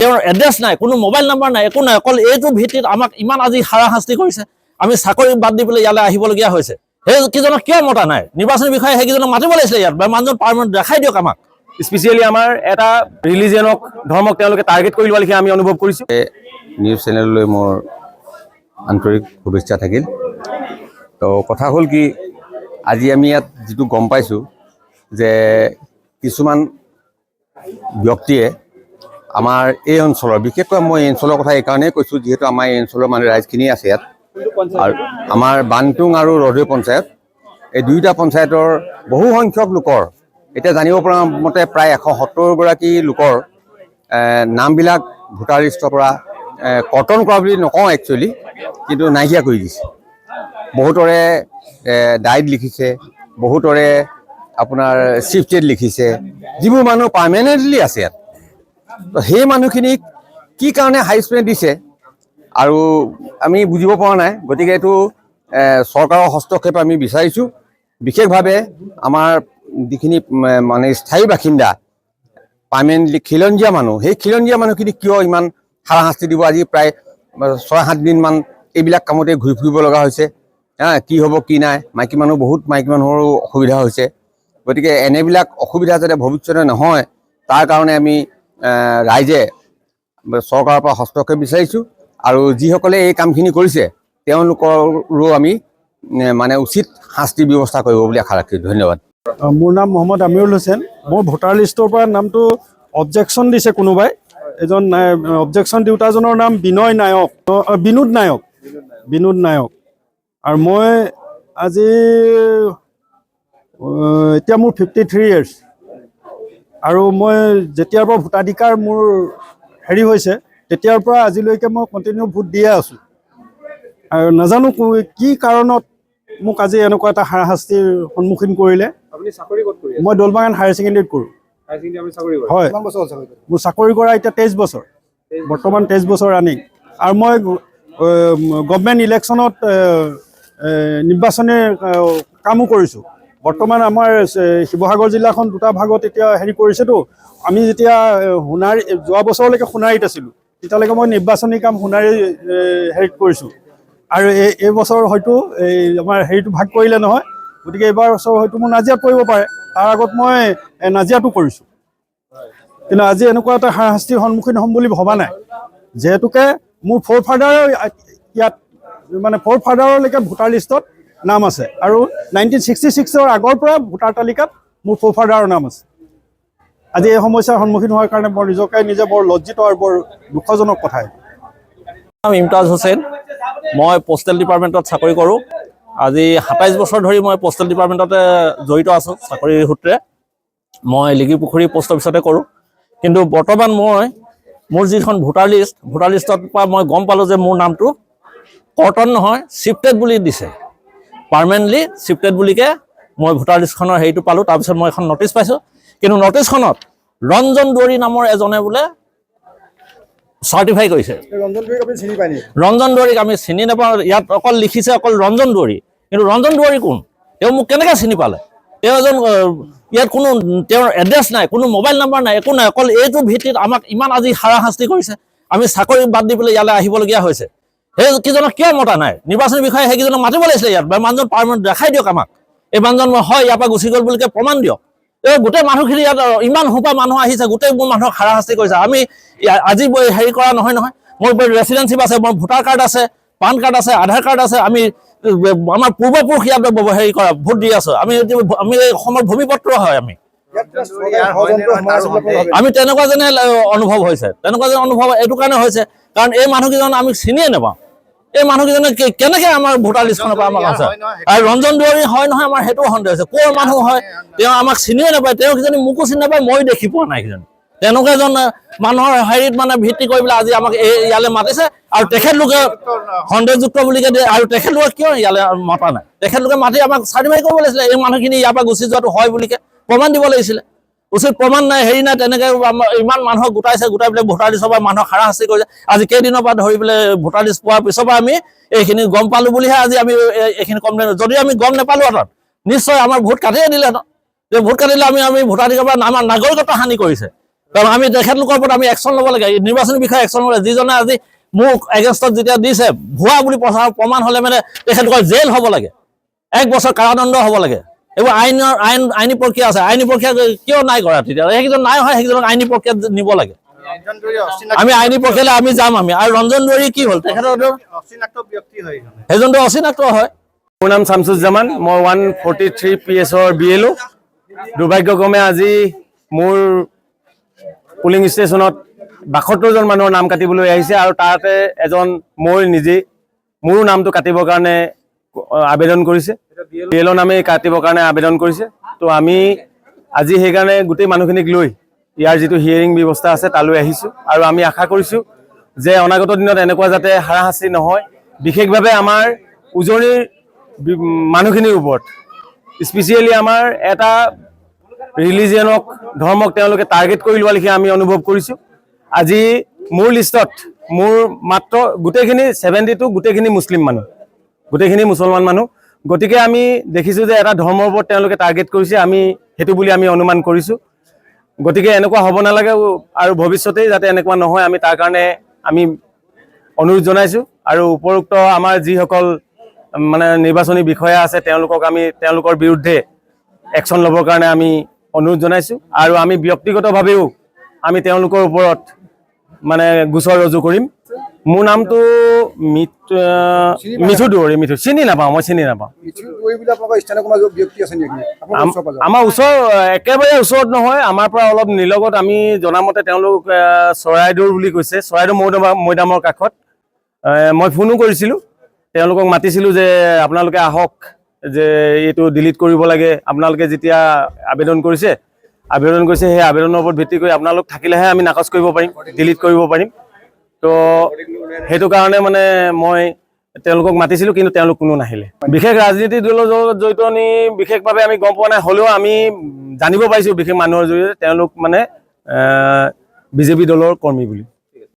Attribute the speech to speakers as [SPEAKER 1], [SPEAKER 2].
[SPEAKER 1] তেওঁৰ এড্ৰেছ নাই, কোনো মোবাইল নাম্বাৰ নাই, একো নাই। অকল এইটো ভিত্তিত আমাক ইমান আজি হাৰাশাস্তি কৰিছে। আমি চাকৰি বাদ দি পেলাই ইয়ালৈ আহিবলগীয়া হৈছে। সেইকেইজনক কিয় মতা নাই? নিৰ্বাচনী বিষয়ে সেইকেইজনক মাতিব লাগিছিলে। ইয়াত মানুহজন পাৰ্মানেণ্ট দেখাই দিয়ক আমাক।
[SPEAKER 2] স্পেচিয়েলি আমাৰ এটা ৰিলিজিয়নক ধৰ্মক তেওঁলোকে টাৰ্গেট কৰি লোৱা লেখীয়া আমি অনুভৱ কৰিছোঁ।
[SPEAKER 3] নিউজ চেনেললৈ মোৰ আন্তৰিক শুভেচ্ছা থাকিল। তো কথা হ'ল কি, আজি আমি ইয়াত যিটো গম পাইছোঁ যে কিছুমান ব্যক্তিয়ে আমাৰ এই অঞ্চলৰ, বিশেষকৈ মই এই অঞ্চলৰ কথা এইকাৰণেই কৈছোঁ যিহেতু আমাৰ এই অঞ্চলৰ মানে ৰাইজখিনি আছে ইয়াত। আৰু আমাৰ বানটুং আৰু ৰদৈ পঞ্চায়ত, এই দুয়োটা পঞ্চায়তৰ বহু সংখ্যক লোকৰ, এতিয়া জানিব পৰা মতে প্ৰায় 170গৰাকী লোকৰ নামবিলাক ভোটাৰ লিষ্টৰ পৰা কৰ্তন কৰা বুলি নকওঁ একচুৱেলি, কিন্তু নাইকিয়া কৰি দিছে। বহুতৰে ডাইড লিখিছে, বহুতৰে আপোনাৰ শিফটেড লিখিছে, যিবোৰ মানুহ পাৰ্মানেণ্টলি আছে ইয়াত। তো সেই মানুহখিনিক কি কাৰণে হাইস্পেণ্ড দিছে আৰু আমি বুজিব পৰা নাই। গতিকে এইটো চৰকাৰৰ হস্তক্ষেপ আমি বিচাৰিছোঁ। বিশেষভাৱে আমাৰ যিখিনি মানে স্থায়ী বাসিন্দা, পাৰ্মানেণ্টলি খিলঞ্জীয়া মানুহ, সেই খিলঞ্জীয়া মানুহখিনিক কিয় ইমান হাৰাশাস্তি দিব? আজি প্ৰায় 6-7 দিনমান এইবিলাক কামতে ঘূৰি ফুৰিব লগা হৈছে। কি হ'ব কি নাই, মাইকী মানুহ, বহুত মাইকী মানুহৰো অসুবিধা হৈছে। গতিকে এনেবিলাক অসুবিধা যাতে ভৱিষ্যতে নহয়, তাৰ কাৰণে আমি ৰাইজে চৰকাৰৰ পৰা হস্তক্ষেপ বিচাৰিছোঁ। আৰু যিসকলে এই কামখিনি কৰিছে তেওঁলোকৰো আমি মানে উচিত শাস্তিৰ ব্যৱস্থা কৰিব বুলি আশা ৰাখিছোঁ। ধন্যবাদ।
[SPEAKER 4] মোৰ নাম মহম্মদ আমিৰুল হুছেইন। মোৰ ভোটাৰ লিষ্টৰ পৰা নামটো অবজেকশ্যন দিছে কোনোবাই। এজন অবজেকশ্যন দিওঁতাজনৰ নাম বিনয় নায়ক, বিনোদ নায়ক। আৰু মই আজি এতিয়া মোৰ 53 ইয়াৰ্ছ। আৰু মই যেতিয়াৰ পৰা ভোটাধিকাৰ মোৰ হেৰি হৈছে তেতিয়াৰ পৰা আজিলৈকে মই কণ্টিনিউ ভোট দিয়ে আছোঁ। আৰু নাজানো কি কাৰণত মোক আজি এনেকুৱা এটা হাৰাশাস্তিৰ সন্মুখীন কৰিলে। মই দলবাগান হায়াৰ ছেকেণ্ডেৰীত কৰোঁ। হয়, মোৰ চাকৰি কৰা এতিয়া 23 বছৰ, বৰ্তমান 23 বছৰ ৰানিং। আৰু মই গভমেণ্ট ইলেকশ্যনত নিৰ্বাচনী কামো কৰিছোঁ। বৰ্তমান আমাৰ শিৱসাগৰ জিলাখন দুটা ভাগত এতিয়া হেৰি কৰিছেতো। আমি যেতিয়া সোণাৰী, যোৱা বছৰলৈকে সোণাৰীত আছিলোঁ, তেতিয়ালৈকে মই নিৰ্বাচনী কাম সোণাৰী হেৰিত কৰিছোঁ। আৰু এই বছৰ হয়তো এই আমাৰ হেৰিটো ভাগ কৰিলে নহয়, গতিকে এইবাৰ বছৰ হয়তো মোৰ নাজিৰাত পৰিব পাৰে। তাৰ আগত মই নাজিৰাটো কৰিছোঁ। কিন্তু আজি এনেকুৱা এটা হাৰাশাস্তিৰ সন্মুখীন হ'ম বুলি ভবা নাই, যিহেতুকে মোৰ ফ'ৰফাদাৰ ইয়াত মানে ফ'ৰফাদাৰলৈকে ভোটাৰ লিষ্টত নাম আছে। আৰু 1966ৰ আগৰ পৰা ভোটাৰ তালিকাত মোৰ ফ'ৰফাদাৰৰ নাম আছে। আজি এই সমস্যাৰ সন্মুখীন হোৱাৰ কাৰণে মই নিজে বৰ লজ্জিত আৰু বৰ দুখজনক কথাই।
[SPEAKER 1] নাম ইমতাজ হুছেইন। মই পোষ্টেল ডিপাৰ্টমেণ্টত চাকৰি কৰোঁ। আজি 27 বছৰ ধৰি মই পোষ্টেল ডিপাৰ্টমেণ্টতে জড়িত আছোঁ চাকৰি সূত্ৰে। মই লিগিপুখুৰী পোষ্ট অফিচতে কৰোঁ। কিন্তু বৰ্তমান মোৰ যিখন ভোটাৰ লিষ্টৰ পৰা মই গম পালোঁ যে মোৰ নামটো কৰ্তন নহয়, শিফটেড বুলি দিছে। পাৰ্মানেণ্টলি শিফটেড বুলিকে মই ভোটাৰ লিষ্টখনৰ হেৰিটো পালোঁ। তাৰপিছত মই এখন নটিচ পাইছোঁ। কিন্তু নটিচখনত ৰঞ্জন দুৱৰী নামৰ এজনে বোলে চাৰ্টিফাই কৰিছে। ৰঞ্জন দুৱৰীক আমি চিনি নাপাওঁ। ইয়াত অকল লিখিছে অকল ৰঞ্জন দুৱৰী, কিন্তু ৰঞ্জন দুৱৰী কোন? তেওঁ মোক কেনেকৈ চিনি পালে? তেওঁ এজন, ইয়াত কোনো তেওঁৰ এড্ৰেছ নাই, কোনো মোবাইল নাম্বাৰ নাই, একো নাই। অকল এইটো ভিত্তিত আমাক ইমান আজি হাৰাশাস্তি কৰিছে। আমি চাকৰি বাদ দি পেলাই ইয়ালৈ আহিবলগীয়া হৈছে। সেইকেইজনক কিয় মতা নাই? নিৰ্বাচনী বিষয়ে সেইকেইজনক মাতিব লাগিছিলে। ইয়াত মানুহজন পাৰ্মানেণ্ট দেখাই দিয়ক আমাক। এই মানুহজন হয় ইয়াৰ পৰা গুচি গ'ল বুলিকে প্ৰমাণ দিয়ক। এই গোটেই মানুহখিনি ইয়াত ইমান সোপা মানুহ আহিছে, গোটেই মোৰ মানুহক হাৰাশাস্তি কৰিছে। আমি আজি হেৰি কৰা নহয়। মোৰ ৰেচিডেঞ্চিপ আছে, মোৰ ভোটাৰ কাৰ্ড আছে, পান কাৰ্ড আছে, আধাৰ কাৰ্ড আছে। আমি আমাৰ পূৰ্বপুৰুষ ইয়াত হেৰি কৰা ভোট দি আছোঁ। আমি অসমৰ ভূমিপত্ৰ হয়। আমি তেনেকুৱা যেনে অনুভৱ হৈছে। তেনেকুৱা যেন অনুভৱ এইটো কাৰণে হৈছে কাৰণ এই মানুহকেইজন আমি চিনিয়ে নাপাওঁ। এই মানুহকেইজনে কেনেকৈ আমাৰ ভোটাৰ লিষ্টখনৰ পৰা আমাক আছে। আৰু ৰঞ্জন দুৱৰী হয় নহয়, আমাৰ সেইটো সন্দেহ হৈছে। ক'ৰ মানুহ হয় তেওঁ আমাক চিনিয়ে নাপায়। তেওঁ কিজানি মোকো চিনি নাপায়, মই দেখি পোৱা নাই কিজানি। তেনেকুৱা এজন মানুহৰ হেৰিত মানে ভিত্তি কৰি পেলাই আজি আমাক ইয়ালৈ মাতিছে। আৰু তেখেতলোকে সন্দেহযুক্ত বুলিকে দিয়ে। আৰু তেখেতলোকে কিয় ইয়ালৈ মতা নাই? তেখেতলোকে মাতি আমাক চাৰ্টিফাই কৰিব লাগিছিলে। এই মানুহখিনি ইয়াৰ পৰা গুচি যোৱাটো হয় বুলিকে প্ৰমাণ দিব লাগিছিলে। উচিত প্ৰমাণ নাই, হেৰি নাই। তেনেকৈ ইমান মানুহক গোটাই পেলাই ভোটাৰ লিষ্টৰ পৰা মানুহক হাৰাশাস্তি কৰিছে। আজি কেইদিনৰ পৰা ধৰি পেলাই ভোটাৰ লিষ্ট পোৱাৰ পিছৰ পৰা আমি এইখিনি গম পালোঁ বুলিহে আজি আমি এইখিনি কমপ্লেইন। যদি আমি গম নাপালোহেঁতেন নিশ্চয় আমাৰ ভোট কাটিয়ে দিলেহেঁতেন। যে ভোট কাটিলে আমি ভোটাধিকাৰ পৰা আমাৰ নাগৰিকত্ব হানি কৰিছে। কাৰণ আমি তেখেতলোকৰ ওপৰত আমি একশ্যন ল'ব লাগে, নিৰ্বাচনী বিষয়ে একশ্যন ল'ব লাগে। যিজনে আজি মোক এগেইনষ্টত যেতিয়া দিছে ভুৱা বুলি প্ৰমাণ হ'লে মানে তেখেতলোকৰ জেল হ'ব লাগে, 1 বছৰ কাৰাদণ্ড হ'ব লাগে। এইবোৰ আইনী প্ৰক্ৰিয়া আছে, আইনী প্ৰক্ৰিয়া কিয় নাই কৰা? তেতিয়া সেইকেইজন নাই হয়, সেইকেইজনক আইনী প্ৰক্ৰিয়াত নিব লাগে। আমি আইনী প্ৰক্ৰিয়ালৈ আমি যাম আমি। আৰু ৰঞ্জন দুৱাৰী কি হ'ল? তেখেতৰ সেইজনটো অচিনাক্ত হয়।
[SPEAKER 2] মোৰ নাম শামছুজ্জামান, মই 143 PSৰ BLO। দুৰ্ভাগ্যক্ৰমে আজি মোৰ পুলিং ষ্টেচনত 72জন মানুহৰ নাম কাটিবলৈ আহিছে, আৰু তাতে এজন মই নিজে মোৰো নামটো কাটিবৰ কাৰণে আবেদন কৰিছে, BLO নামে কাটিবৰ কাৰণে আবেদন কৰিছে। তো আমি আজি সেইকাৰণে গোটেই মানুহখিনিক লৈ ইয়াৰ যিটো হিয়াৰিং ব্যৱস্থা আছে তালৈ আহিছোঁ, আৰু আমি আশা কৰিছোঁ যে অনাগত দিনত এনেকুৱা যাতে হাৰাশাস্তি নহয়, বিশেষভাৱে আমাৰ উজনিৰ মানুহখিনিৰ ওপৰত, স্পেচিয়েলি আমাৰ এটা ৰিলিজিয়নক, ধৰ্মক তেওঁলোকে টাৰ্গেট কৰি লোৱা লেখীয়া আমি অনুভৱ কৰিছোঁ। আজি মোৰ লিষ্টত মোৰ মাত্ৰ গোটেইখিনি 72 গোটেইখিনি মুছলিম মানুহ, গোটেইখিনি মুছলমান মানুহ। গতিকে আমি দেখিছোঁ যে এটা ধৰ্মৰ ওপৰত তেওঁলোকে টাৰ্গেট কৰিছে, আমি সেইটো বুলি আমি অনুমান কৰিছোঁ। গতিকে এনেকুৱা হ'ব নালাগে, আৰু ভৱিষ্যতেই যাতে এনেকুৱা নহয় আমি তাৰ কাৰণে আমি অনুৰোধ জনাইছোঁ। আৰু উপৰোক্ত আমাৰ যিসকল মানে নিৰ্বাচনী বিষয়া আছে তেওঁলোকক আমি তেওঁলোকৰ বিৰুদ্ধে একশ্যন ল'বৰ কাৰণে আমি অনুৰোধ জনাইছোঁ, আৰু আমি ব্যক্তিগতভাৱেও আমি তেওঁলোকৰ ওপৰত মানে গোচৰ ৰুজু কৰিম। মোৰ নামটো মিঠু দুৱৰী। মিঠু চিনি নাপাওঁ, মই চিনি নাপাওঁ। আমাৰ ওচৰ একেবাৰে ওচৰত নহয়, আমাৰ পৰা অলপ নিলগত। আমি জনামতে তেওঁলোক চৰাইদেউ বুলি কৈছে, চৰাইদেউ মৈদামৰ কাষত। মই ফোনো কৰিছিলোঁ, তেওঁলোকক মাতিছিলোঁ যে আপোনালোকে আহক, যে এইটো ডিলিট কৰিব লাগে। আপোনালোকে যেতিয়া আবেদন কৰিছে সেই আবেদনৰ ওপৰত ভিত্তি কৰি আপোনালোক থাকিলেহে আমি নাকচ কৰিব পাৰিম, ডিলিট কৰিব পাৰিম। তো সেইটো কাৰণে মানে মই তেওঁলোকক মাতিছিলোঁ, কিন্তু তেওঁলোক কোনো নাহিলে। বিশেষ ৰাজনীতিৰ দলৰ লগত জড়িত আমি বিশেষভাৱে আমি গম পোৱা নাই, হ'লেও আমি জানিব পাৰিছোঁ বিশেষ মানুহৰ জৰিয়তে তেওঁলোক মানে BJP দলৰ কৰ্মী বুলি।